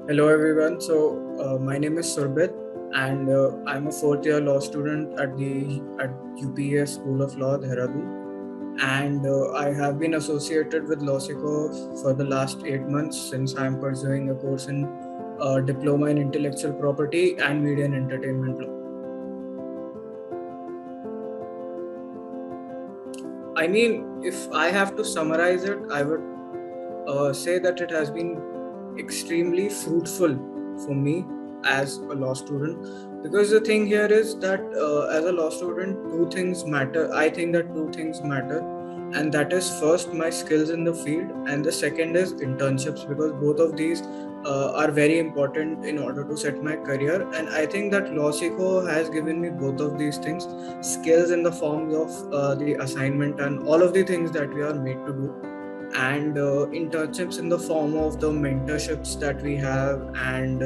Hello everyone. My name is Surbit, and I'm a fourth year law student at UPA School of Law, Dehradun. And I have been associated with LawSikho for the last 8 months since I'm pursuing a course in diploma in intellectual property and media and entertainment law. I mean, if I have to summarize it, I would say that it has been extremely fruitful for me as a law student, because the thing here is that as a law student, two things matter. I think that two things matter, and that is first my skills in the field, and the second is internships, because both of these are very important in order to set my career. And I think that LawSikho has given me both of these things: skills in the forms of the assignment and all of the things that we are made to do, and internships in the form of the mentorships that we have, and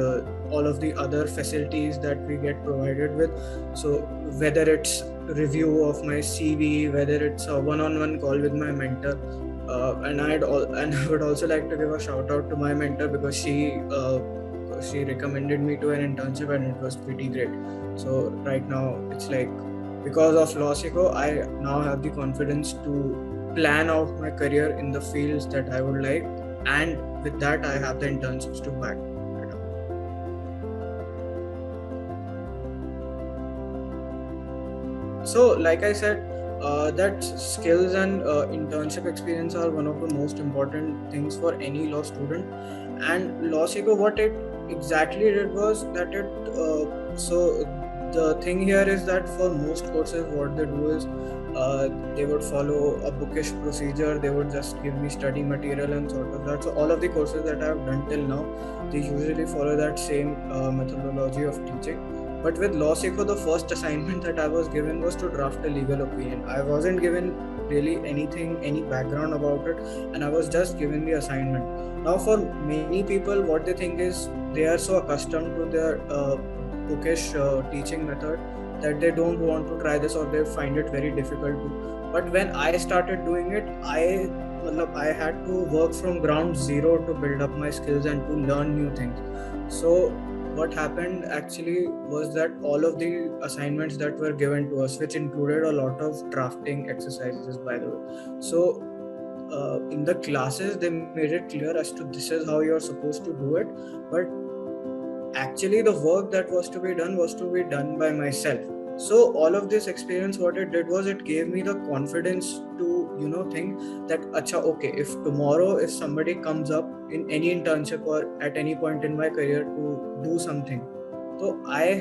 all of the other facilities that we get provided with. So whether it's review of my CV, whether it's a one-on-one call with my mentor, and I would also like to give a shout out to my mentor, because she recommended me to an internship and it was pretty great. So right now it's like, because of LawSikho, I now have the confidence to plan out my career in the fields that I would like, and with that I have the internships to back it up. So like I said, that skills and internship experience are one of the most important things for any law student. And LawSikho, what it exactly did was that so the thing here is that for most courses, what they do is they would follow a bookish procedure. They would just give me study material and sort of that. So all of the courses that I have done till now, they usually follow that same methodology of teaching. But with LawSikho, the first assignment that I was given was to draft a legal opinion. I wasn't given really anything, any background about it, and I was just given the assignment. Now, for many people, what they think is they are so accustomed to their bookish teaching method that they don't want to try this, or they find it very difficult to. But when I started doing it, I had to work from ground zero to build up my skills and to learn new things. So what happened actually was that all of the assignments that were given to us, which included a lot of drafting exercises, by the way. So in the classes, they made it clear as to this is how you're supposed to do it. But actually, the work that was to be done by myself. So all of this experience, what it did was it gave me the confidence to think that acha, okay, if tomorrow if somebody comes up in any internship or at any point in my career to do something, so I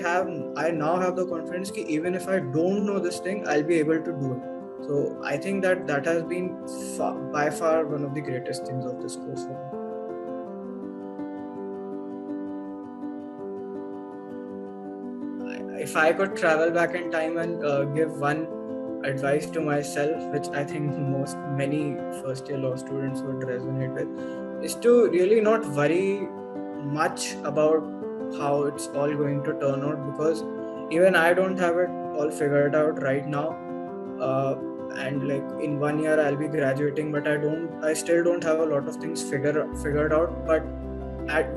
now have the confidence that even if I don't know this thing, I'll be able to do it. So I think that has been by far one of the greatest things of this course for me. If I could travel back in time and give one advice to myself, which I think many first year law students would resonate with, is to really not worry much about how it's all going to turn out, because even I don't have it all figured out right now. And like in 1 year I'll be graduating, but I still don't have a lot of things figured out. But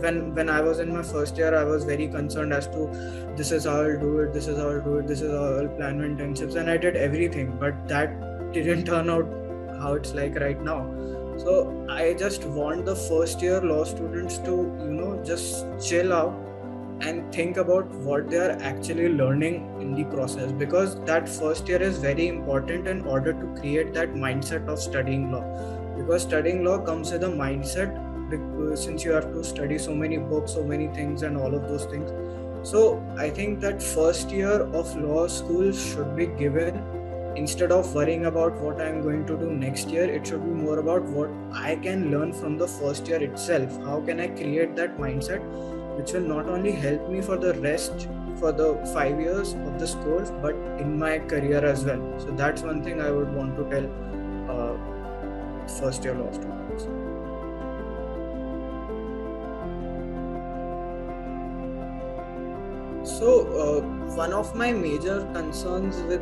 when I was in my first year, I was very concerned as to this is how I'll do it, this is how I'll do it, this is how I'll plan my internships, and I did everything, but that didn't turn out how it's like right now. So I just want the first year law students to just chill out and think about what they are actually learning in the process, because that first year is very important in order to create that mindset of studying law. Because studying law comes with a mindset, since you have to study so many books, so many things, and all of those things. So I think that first year of law school should be given, instead of worrying about what I'm going to do next year. It should be more about what I can learn from the first year itself. How can I create that mindset which will not only help me for the rest, for the 5 years of this course, but in my career as well. So that's one thing I would want to tell first year law students. So one of my major concerns with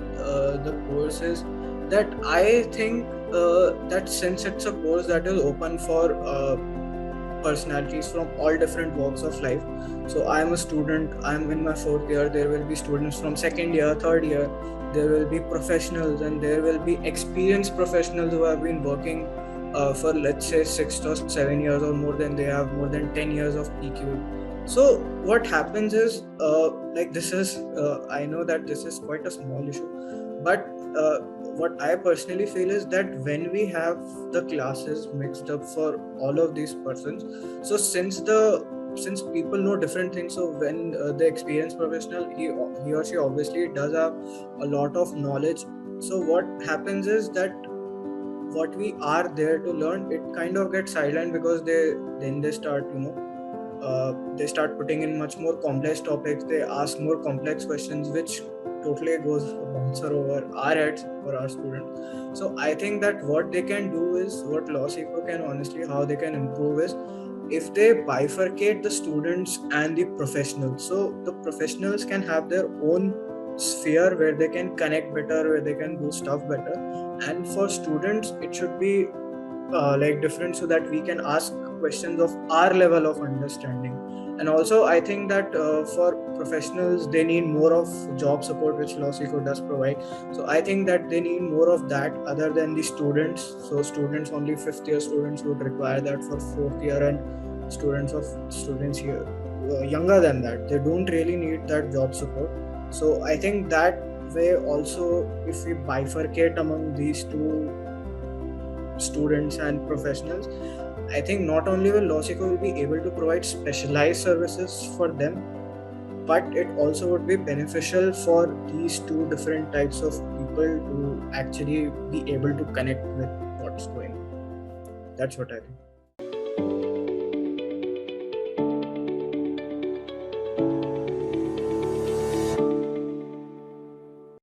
the course is that I think that since it's a course that is open for personalities from all different walks of life. So I am a student, I am in my fourth year, there will be students from second year, third year, there will be professionals, and there will be experienced professionals who have been working for, let's say, 6 or 7 years or more, than they have more than 10 years of PQ. So what happens is, this is, I know that this is quite a small issue, but what I personally feel is that when we have the classes mixed up for all of these persons, so since people know different things, so when the experienced professional, he or she obviously does have a lot of knowledge. So what happens is that what we are there to learn, it kind of gets sidelined, because they start, they start putting in much more complex topics, they ask more complex questions, which totally goes a bouncer over our heads for our students. So I think that what they can do is, what LawSikho can, honestly, how they can improve is, if they bifurcate the students and the professionals. So the professionals can have their own sphere where they can connect better, where they can do stuff better, and for students it should be different, so that we can ask questions of our level of understanding. And also I think that for professionals, they need more of job support, which LawSikho does provide. So I think that they need more of that other than the students. So students, only fifth year students would require that for fourth year, and students here younger than that, they don't really need that job support. So I think that way also, if we bifurcate among these two, students and professionals, I think not only will LawSikho will be able to provide specialized services for them, but it also would be beneficial for these two different types of people to actually be able to connect with what's going on. That's what I think.